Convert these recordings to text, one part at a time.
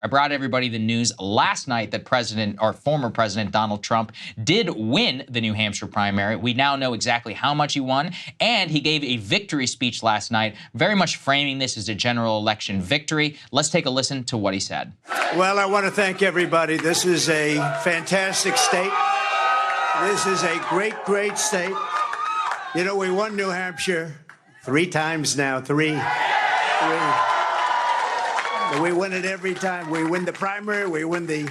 I brought everybody the news last night that former President Donald Trump did win the New Hampshire primary. We now know exactly how much he won, and he gave a victory speech last night, very much framing this as a general election victory. Let's take a listen to what he said. Well, I want to thank everybody. This is a fantastic state. This is a great, great state. You know, we won New Hampshire 3 times now, three. We win it every time. We win the primary, we win the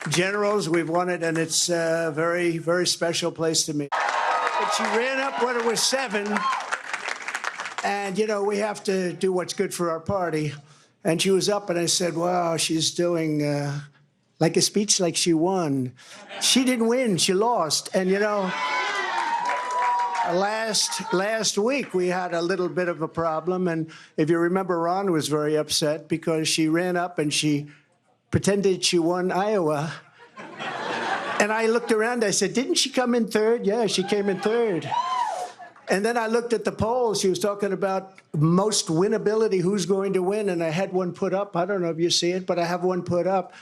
generals, we've won it, and it's a very, very special place to me. But she ran up when it was 7, and, you know, we have to do what's good for our party. And she was up, and I said, wow, she's doing like a speech like she won. She didn't win, she lost. And, you know, last week we had a little bit of a problem, and if you remember, Ron was very upset because she ran up and she pretended she won Iowa. And I looked around, I said, didn't she come in 3rd? Yeah, she came in 3rd. And then I looked at the polls. She was talking about most winnability, who's going to win, and I had one put up. I don't know if you see it, but I have one put up.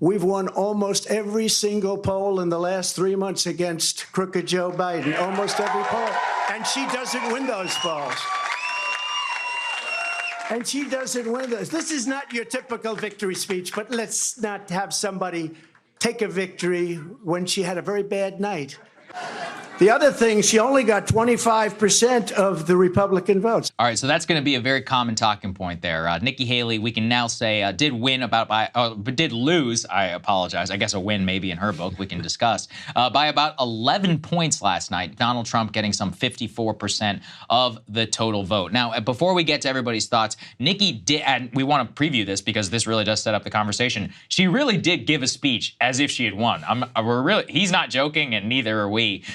We've won almost every single poll in the last 3 months against crooked Joe Biden, almost every poll. And she doesn't win those polls. And she doesn't win those. This is not your typical victory speech, but let's not have somebody take a victory when she had a very bad night. The other thing, she only got 25% of the Republican votes. All right, so that's going to be a very common talking point there. Nikki Haley, we can now say, did win but did lose. I apologize. I guess a win maybe in her book we can discuss by about 11 points last night. Donald Trump getting some 54% of the total vote. Now, before we get to everybody's thoughts, Nikki did, and we want to preview this because this really does set up the conversation. She really did give a speech as if she had won. He's not joking, and neither are we.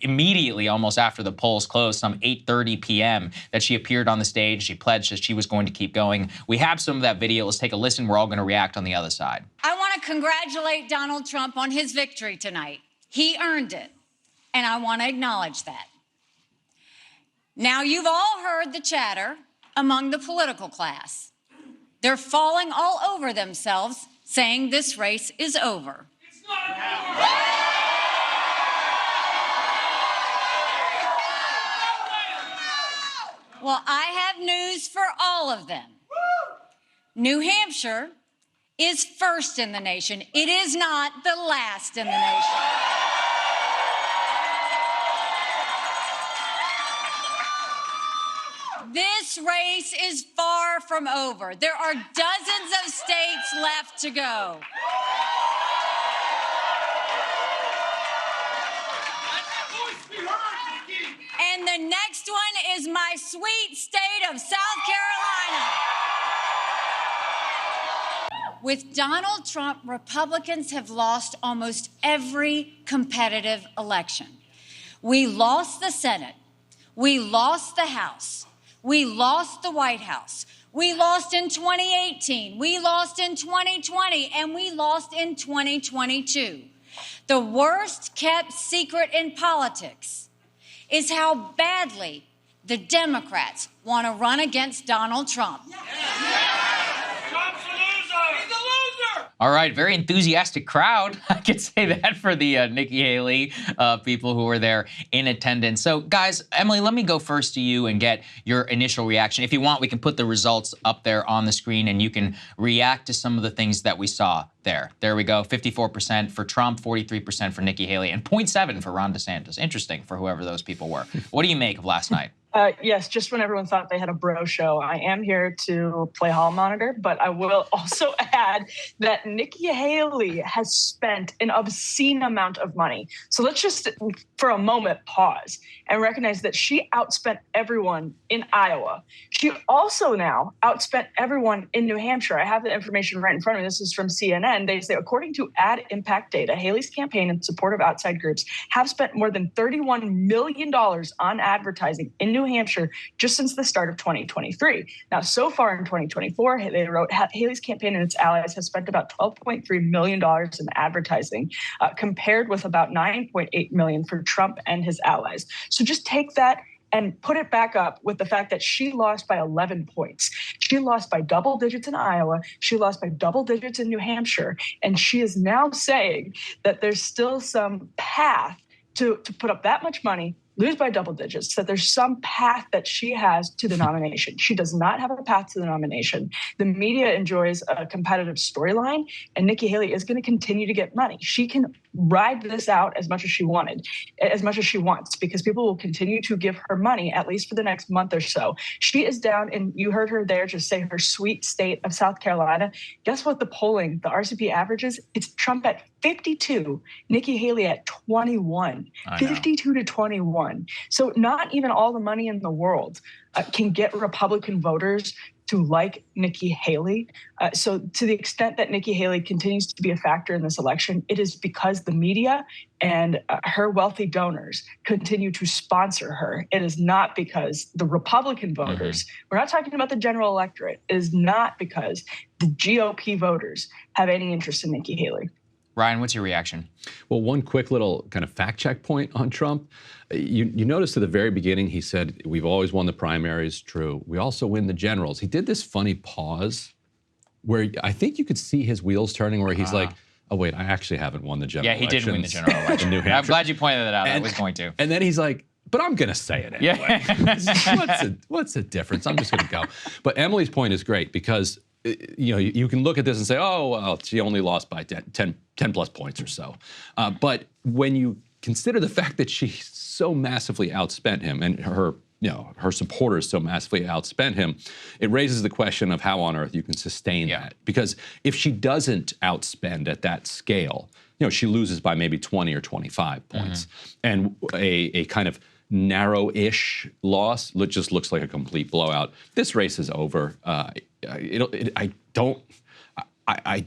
Immediately, almost after the polls closed, some 8:30 p.m., that she appeared on the stage. She pledged that she was going to keep going. We have some of that video. Let's take a listen. We're all going to react on the other side. I want to congratulate Donald Trump on his victory tonight. He earned it, and I want to acknowledge that. Now, you've all heard the chatter among the political class. They're falling all over themselves, saying this race is over. It's not over! Well, I have news for all of them. New Hampshire is first in the nation. It is not the last in the nation. This race is far from over. There are dozens of states left to go. And the next one is my sweet state of South Carolina. With Donald Trump, Republicans have lost almost every competitive election. We lost the Senate. We lost the House. We lost the White House. We lost in 2018. We lost in 2020. And we lost in 2022. The worst kept secret in politics is how badly the Democrats want to run against Donald Trump. Trump's a loser! He's a loser! All right, very enthusiastic crowd. I could say that for the Nikki Haley people who were there in attendance. So, guys, Emily, let me go first to you and get your initial reaction. If you want, we can put the results up there on the screen, and you can react to some of the things that we saw there. There we go, 54% for Trump, 43% for Nikki Haley, and 0.7 for Ron DeSantis. Interesting for whoever those people were. What do you make of last night? Yes, just when everyone thought they had a bro show, I am here to play hall monitor, but I will also add that Nikki Haley has spent an obscene amount of money. So let's just, for a moment, pause and recognize that she outspent everyone in Iowa. She also now outspent everyone in New Hampshire. I have the information right in front of me. This is from CNN. They say, according to ad impact data, Haley's campaign in support of outside groups have spent more than $31 million on advertising in New Hampshire just since the start of 2023. Now, so far in 2024, they wrote Haley's campaign and its allies have spent about $12.3 million in advertising, compared with about $9.8 million for Trump and his allies. So just take that and put it back up with the fact that she lost by 11 points. She lost by double digits in Iowa. She lost by double digits in New Hampshire. And she is now saying that there's still some path to put up that much money, lose by double digits, that there's some path that she has to the nomination. She does not have a path to the nomination. The media enjoys a competitive storyline, and Nikki Haley is going to continue to get money. She can ride this out as much as she wants, because people will continue to give her money, at least for the next month or so. She is down, and you heard her there just say her sweet state of South Carolina. Guess what the polling, the RCP averages? It's Trump at 52, Nikki Haley at 21, 52 to 21. So not even all the money in the world can get Republican voters to like Nikki Haley. So to the extent that Nikki Haley continues to be a factor in this election, it is because the media and her wealthy donors continue to sponsor her. It is not because the Republican voters, we're not talking about the general electorate, it is not because the GOP voters have any interest in Nikki Haley. Ryan, what's your reaction? Well, one quick little kind of fact check point on Trump. You noticed at the very beginning, he said, we've always won the primaries. True. We also win the generals. He did this funny pause where I think you could see his wheels turning, where he's like, oh, wait, I actually haven't won the general elections. Yeah, he did win the general election. in New Hampshire. I'm glad you pointed that out. I was going to. And then he's like, but I'm going to say it anyway. Yeah. What's the difference? I'm just going to go. But Emily's point is great, because you can look at this and say, oh, well, she only lost by 10 plus points or so. But when you consider the fact that she so massively outspent him, and her supporters so massively outspent him, it raises the question of how on earth you can sustain that. Because if she doesn't outspend at that scale, she loses by maybe 20 or 25 points. And a kind of narrow-ish loss just looks like a complete blowout. This race is over.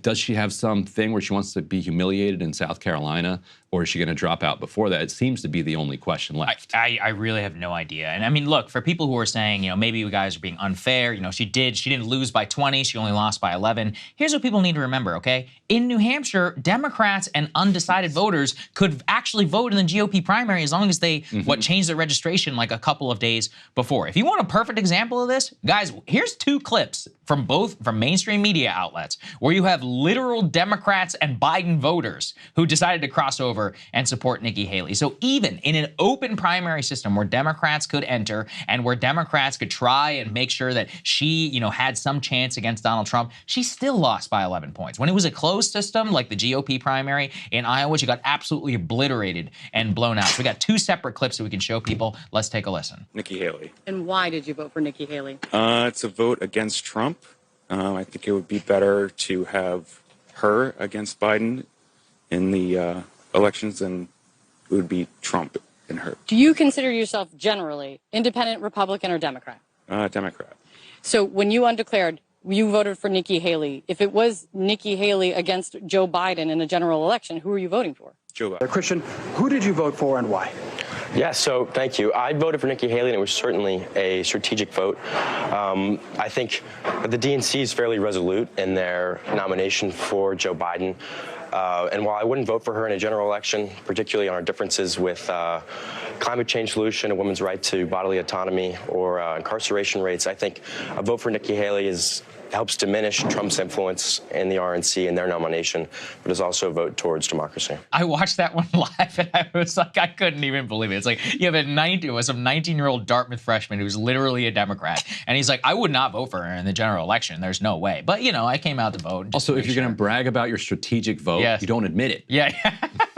Does she have something where she wants to be humiliated in South Carolina, or is she going to drop out before that? It seems to be the only question left. I really have no idea. And I mean, look, for people who are saying, maybe you guys are being unfair, she didn't lose by 20, she only lost by 11. Here's what people need to remember, okay? In New Hampshire, Democrats and undecided voters could actually vote in the GOP primary as long as they changed their registration like a couple of days before. If you want a perfect example of this, guys, here's two clips from mainstream media outlets where you have literal Democrats and Biden voters who decided to cross over and support Nikki Haley. So even in an open primary system where Democrats could enter and where Democrats could try and make sure that she, had some chance against Donald Trump, she still lost by 11 points. When it was a closed system like the GOP primary in Iowa, she got absolutely obliterated and blown out. So we got two separate clips that we can show people. Let's take a listen. Nikki Haley. And why did you vote for Nikki Haley? It's a vote against Trump. I think it would be better to have her against Biden in the elections than it would be Trump and her. Do you consider yourself generally independent, Republican, or Democrat? Democrat. So when you undeclared, you voted for Nikki Haley. If it was Nikki Haley against Joe Biden in a general election, who are you voting for? Joe Biden. Christian, who did you vote for and why? Yeah, so thank you. I voted for Nikki Haley, and it was certainly a strategic vote. I think the DNC is fairly resolute in their nomination for Joe Biden. And while I wouldn't vote for her in a general election, particularly on our differences with climate change solution, a women's right to bodily autonomy, or incarceration rates, I think a vote for Nikki Haley helps diminish Trump's influence in the RNC and their nomination, but is also a vote towards democracy. I watched that one live, and I was like, I couldn't even believe it. It's like you have some 19-year-old Dartmouth freshman who's literally a Democrat, and he's like, I would not vote for her in the general election. There's no way. But, I came out to vote. Also, if you're going to brag about your strategic vote, you don't admit it. Yeah.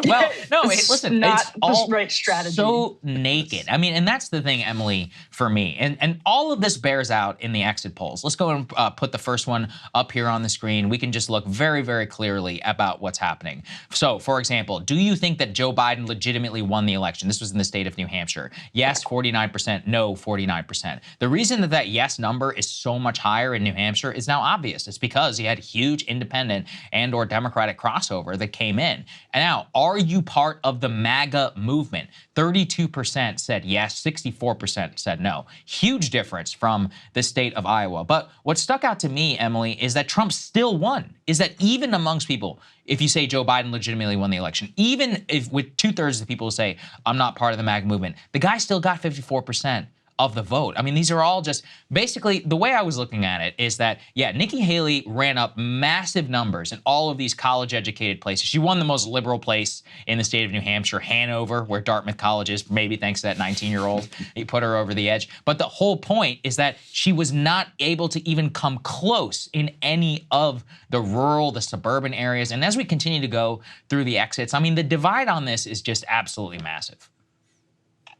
Well, no, listen, not it's all the right strategy. So naked. I mean, and that's the thing, Emily, for me. And all of this bears out in the exit polls. Let's go and put the first one up here on the screen. We can just look very, very clearly about what's happening. So, for example, do you think that Joe Biden legitimately won the election? This was in the state of New Hampshire. Yes, 49%. No, 49%. The reason that yes number is so much higher in New Hampshire is now obvious. It's because he had huge independent and or Democratic crossover that came in. And now, are you part of the MAGA movement? 32% said yes, 64% said no. Huge difference from the state of Iowa. But what stuck out to me, Emily, is that Trump still won. Is that even amongst people, if you say Joe Biden legitimately won the election, even if with 2/3 of the people who say, I'm not part of the MAGA movement, the guy still got 54% of the vote. I mean, these are all just basically the way I was looking at it is that, yeah, Nikki Haley ran up massive numbers in all of these college-educated places. She won the most liberal place in the state of New Hampshire, Hanover, where Dartmouth College is, maybe thanks to that 19-year-old. He put her over the edge. But the whole point is that she was not able to even come close in any of the rural, the suburban areas. And as we continue to go through the exits, I mean, the divide on this is just absolutely massive.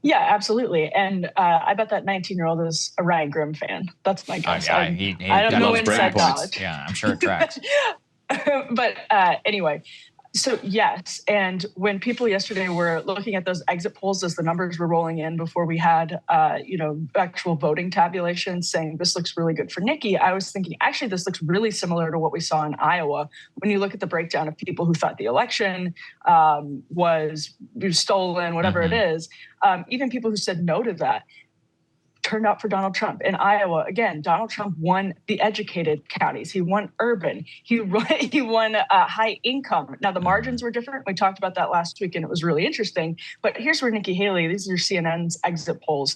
Yeah, absolutely. And I bet that 19-year-old is a Ryan Grimm fan. That's my guess. I don't know inside knowledge. Yeah, I'm sure it tracks. But anyway, so yes, and when people yesterday were looking at those exit polls as the numbers were rolling in before we had, actual voting tabulations saying this looks really good for Nikki, I was thinking, actually, this looks really similar to what we saw in Iowa. When you look at the breakdown of people who thought the election was stolen, whatever it is, even people who said no to that, turned out for Donald Trump. In Iowa, again, Donald Trump won the educated counties. He won urban. He won high income. Now, the margins were different. We talked about that last week, and it was really interesting. But here's where Nikki Haley, these are CNN's exit polls.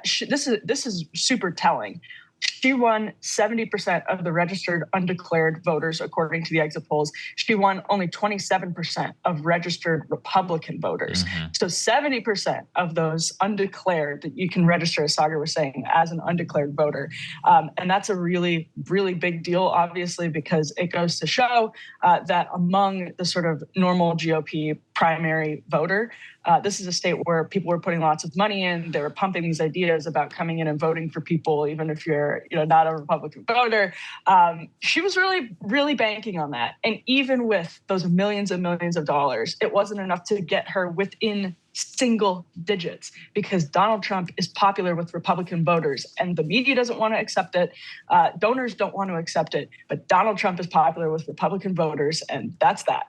This is super telling. She won 70% of the registered undeclared voters, according to the exit polls. She won only 27% of registered Republican voters. So 70% of those undeclared that you can register, as Saagar was saying, as an undeclared voter. And that's a really, really big deal, obviously, because it goes to show that among the sort of normal GOP primary voter, this is a state where people were putting lots of money in. They were pumping these ideas about coming in and voting for people, even if you're, not a Republican voter. She was really, really banking on that. And even with those millions and millions of dollars, it wasn't enough to get her within single digits because Donald Trump is popular with Republican voters and the media doesn't want to accept it. Donors don't want to accept it, but Donald Trump is popular with Republican voters, and that's that.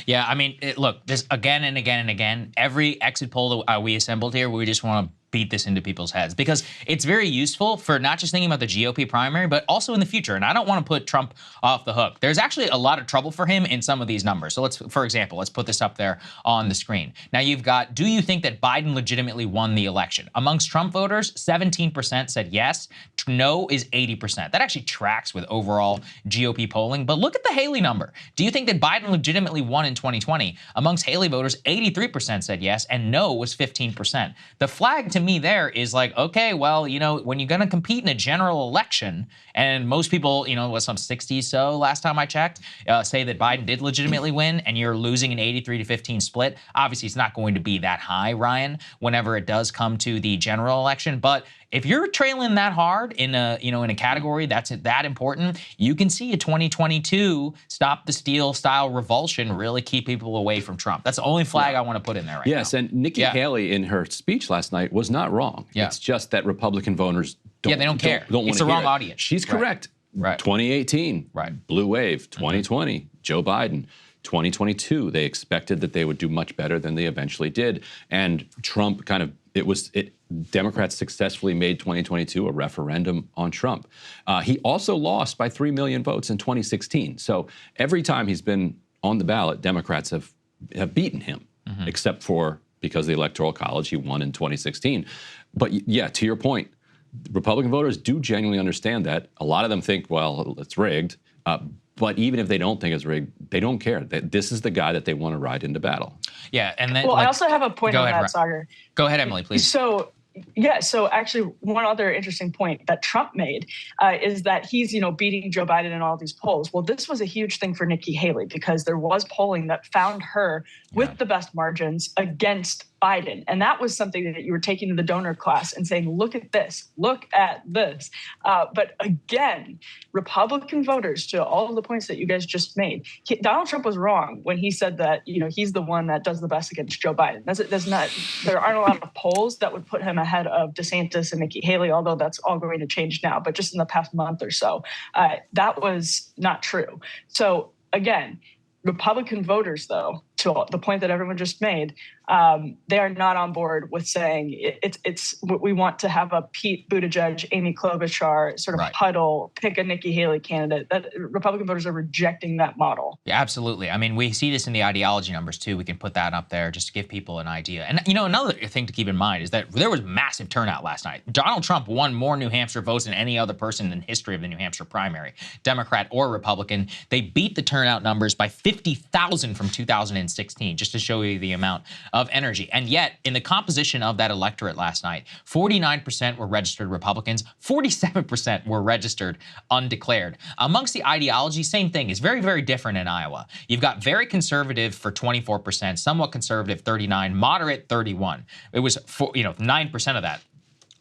Yeah, I mean, look, this again and again and again, every exit poll that we assembled here, we just want to beat this into people's heads because it's very useful for not just thinking about the GOP primary, but also in the future. And I don't want to put Trump off the hook. There's actually a lot of trouble for him in some of these numbers. So for example, let's put this up there on the screen. Now you've got, do you think that Biden legitimately won the election? Amongst Trump voters, 17% said yes. No is 80%. That actually tracks with overall GOP polling. But look at the Haley number. Do you think that Biden legitimately won in 2020? Amongst Haley voters, 83% said yes, and no was 15%. The flag to me there is like, okay, well, when you're going to compete in a general election, and most people, was some 60 so last time I checked, say that Biden did legitimately win, and you're losing an 83-15 split. Obviously, it's not going to be that high, Ryan, whenever it does come to the general election. But if you're trailing that hard in a category that's that important, you can see a 2022 stop the steal style revulsion really keep people away from Trump. That's the only flag I want to put in there right now. Yes, and Nikki Haley in her speech last night was not wrong. Yeah. It's just that Republican voters don't, they don't care. Don't it's the wrong audience. She's correct. Right. 2018, blue wave. 2020, Joe Biden. 2022, they expected that they would do much better than they eventually did. And Trump Democrats successfully made 2022 a referendum on Trump. He also lost by 3 million votes in 2016. So every time he's been on the ballot, Democrats have beaten him, except for because of the Electoral College, he won in 2016. But yeah, to your point, Republican voters do genuinely understand that. A lot of them think, well, it's rigged. But even if they don't think it's rigged, they don't care. This is the guy that they want to ride into battle. Yeah, and then I also have a point on that, Saagar. Go ahead, Emily, please. So actually, one other interesting point that Trump made is that he's, beating Joe Biden in all these polls. Well, this was a huge thing for Nikki Haley because there was polling that found her with the best margins against Biden. And that was something that you were taking to the donor class and saying, look at this, look at this. But again, Republican voters, to all of the points that you guys just made, Donald Trump was wrong when he said that, he's the one that does the best against Joe Biden. There aren't a lot of polls that would put him ahead of DeSantis and Nikki Haley, although that's all going to change now. But just in the past month or so, that was not true. So again, Republican voters, though, to the point that everyone just made, they are not on board with saying it's we want to have a Pete Buttigieg, Amy Klobuchar sort of huddle, pick a Nikki Haley candidate. That Republican voters are rejecting that model. Yeah, absolutely. I mean, we see this in the ideology numbers too. We can put that up there just to give people an idea. And you know, another thing to keep in mind is that there was massive turnout last night. Donald Trump won more New Hampshire votes than any other person in the history of the New Hampshire primary, Democrat or Republican. They beat the turnout numbers by 50,000 from 2016, just to show you the amount of energy. And yet, in the composition of that electorate last night, 49% were registered Republicans, 47% were registered undeclared. Amongst the ideology, same thing, is very, very different in Iowa. You've got very conservative for 24%, somewhat conservative 39%, moderate 31%. It was 9% of that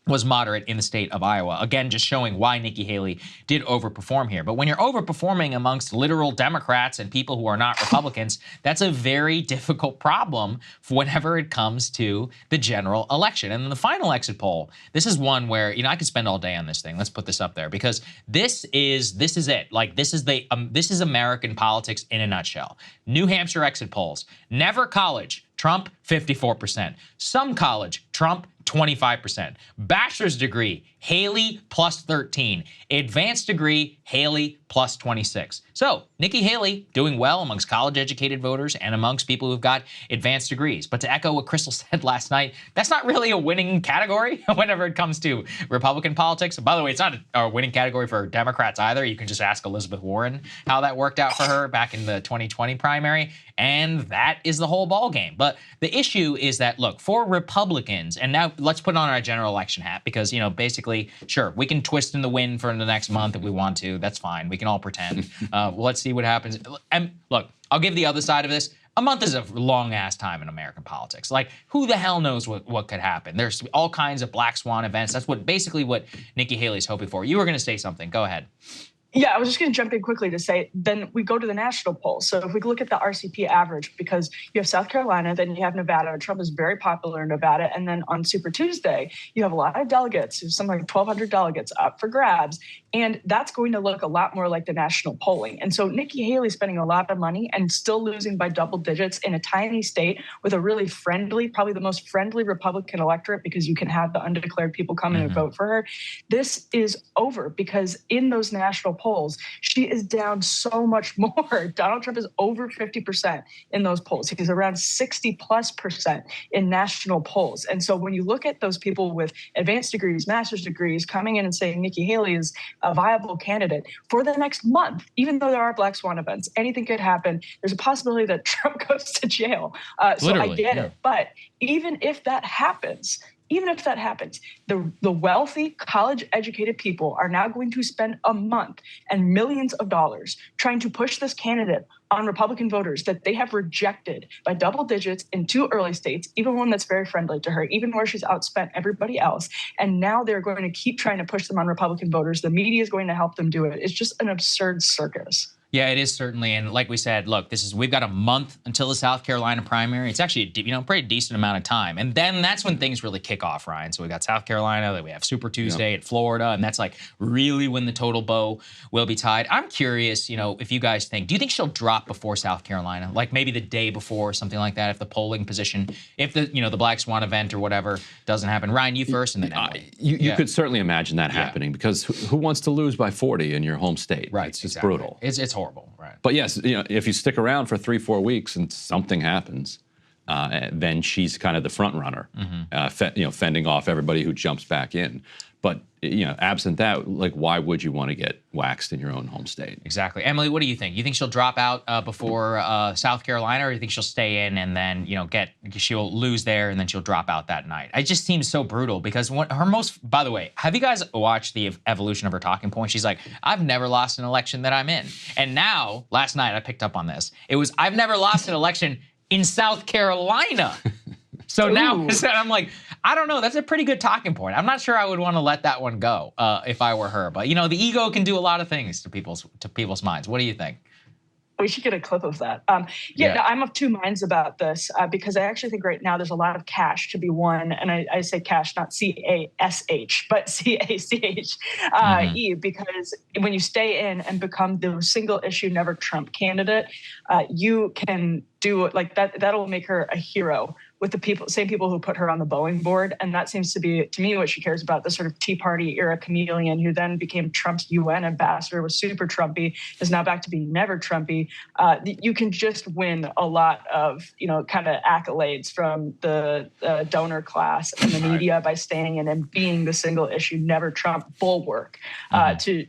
was moderate in the state of Iowa. Again, just showing why Nikki Haley did overperform here. But when you're overperforming amongst literal Democrats and people who are not Republicans, that's a very difficult problem whenever it comes to the general election. And then the final exit poll, this is one where, I could spend all day on this thing. Let's put this up there because this is it. Like this is American politics in a nutshell. New Hampshire exit polls. Never college, Trump 54%. Some college, Trump 25%. Bachelor's degree, Haley plus 13. Advanced degree, Haley plus 26. So Nikki Haley doing well amongst college-educated voters and amongst people who've got advanced degrees. But to echo what Crystal said last night, that's not really a winning category whenever it comes to Republican politics. By the way, it's not a winning category for Democrats either. You can just ask Elizabeth Warren how that worked out for her back in the 2020 primary. And that is the whole ballgame. But the issue is that, look, for Republicans, and now let's put on our general election hat because, basically, sure, we can twist in the wind for the next month if we want to. That's fine. We can all pretend. Let's see what happens. And look, I'll give the other side of this. A month is a long-ass time in American politics. Like, who the hell knows what could happen? There's all kinds of black swan events. That's basically what Nikki Haley's hoping for. You were going to say something. Go ahead. Yeah, I was just going to jump in quickly to say, then we go to the national polls. So if we look at the RCP average, because you have South Carolina, then you have Nevada, and Trump is very popular in Nevada. And then on Super Tuesday, you have a lot of delegates, something like 1,200 delegates up for grabs. And that's going to look a lot more like the national polling. And so Nikki Haley spending a lot of money and still losing by double digits in a tiny state with a really friendly, probably the most friendly Republican electorate, because you can have the undeclared people come in and vote for her. This is over because in those national polls, she is down so much more. Donald Trump is over 50% in those polls. He's around 60+% in national polls. And so when you look at those people with advanced degrees, master's degrees, coming in and saying Nikki Haley is a viable candidate for the next month, even though there are black swan events, anything could happen. There's a possibility that Trump goes to jail. So I get it. But even if that happens, the wealthy, college-educated people are now going to spend a month and millions of dollars trying to push this candidate on Republican voters that they have rejected by double digits in 2 early states, even one that's very friendly to her, even where she's outspent everybody else. And now they're going to keep trying to push them on Republican voters. The media is going to help them do it. It's just an absurd circus. Yeah, it is certainly. And like we said, look, we've got a month until the South Carolina primary. It's actually a pretty decent amount of time. And then that's when things really kick off, Ryan. So we got South Carolina, then we have Super Tuesday at Florida, and that's like really when the total bow will be tied. I'm curious, if you guys do you think she'll drop before South Carolina? Like maybe the day before, something like that, if the polling position, if the black swan event or whatever doesn't happen. Ryan, you first and then Emily. You could certainly imagine that happening because who wants to lose by 40 in your home state? Right, It's just brutal. It's horrible. Right. But yes, if you stick around for 3-4 weeks and something happens, then she's kind of the front runner, fending off everybody who jumps back in. But absent that, like, why would you want to get waxed in your own home state? Exactly. Emily, what do you think? You think she'll drop out before South Carolina, or do you think she'll stay in and then she'll lose there and then she'll drop out that night? It just seems so brutal because by the way, have you guys watched the evolution of her talking point? She's like, I've never lost an election that I'm in. And now, last night I picked up on this. It was, I've never lost an election in South Carolina. So now I'm like, I don't know. That's a pretty good talking point. I'm not sure I would want to let that one go if I were her. But the ego can do a lot of things to people's minds. What do you think? We should get a clip of that. Yeah. No, I'm of two minds about this because I actually think right now there's a lot of cash to be won. And I say cash, not C-A-S-H, but C-A-C-H-E, because when you stay in and become the single issue never Trump candidate, you can do like that. That'll make her a hero with the same people who put her on the Boeing board. And that seems to be, to me, what she cares about, the sort of Tea Party era chameleon who then became Trump's UN ambassador, was super Trumpy, is now back to being never Trumpy. You can just win a lot of, kind of accolades from the donor class and the media by staying in and being the single issue, never Trump bulwark, to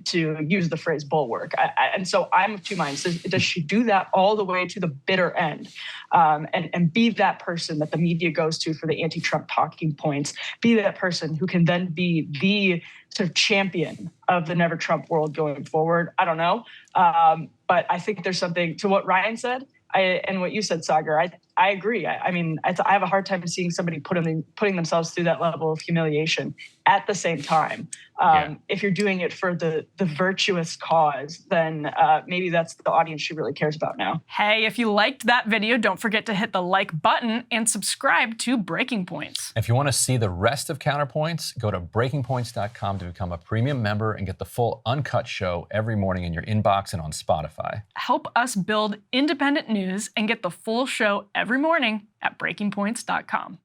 use the phrase bulwark. And so I'm of two minds. Does she do that all the way to the bitter end and be that person that the media goes to for the anti-Trump talking points, be that person who can then be the sort of champion of the never Trump world going forward? I don't know. But I think there's something to what Ryan said and what you said, Saagar. I agree. I mean, I have a hard time seeing somebody putting themselves through that level of humiliation at the same time. If you're doing it for the virtuous cause, then maybe that's the audience she really cares about now. Hey, if you liked that video, don't forget to hit the like button and subscribe to Breaking Points. If you want to see the rest of Counterpoints, go to breakingpoints.com to become a premium member and get the full uncut show every morning in your inbox and on Spotify. Help us build independent news and get the full show every morning at breakingpoints.com.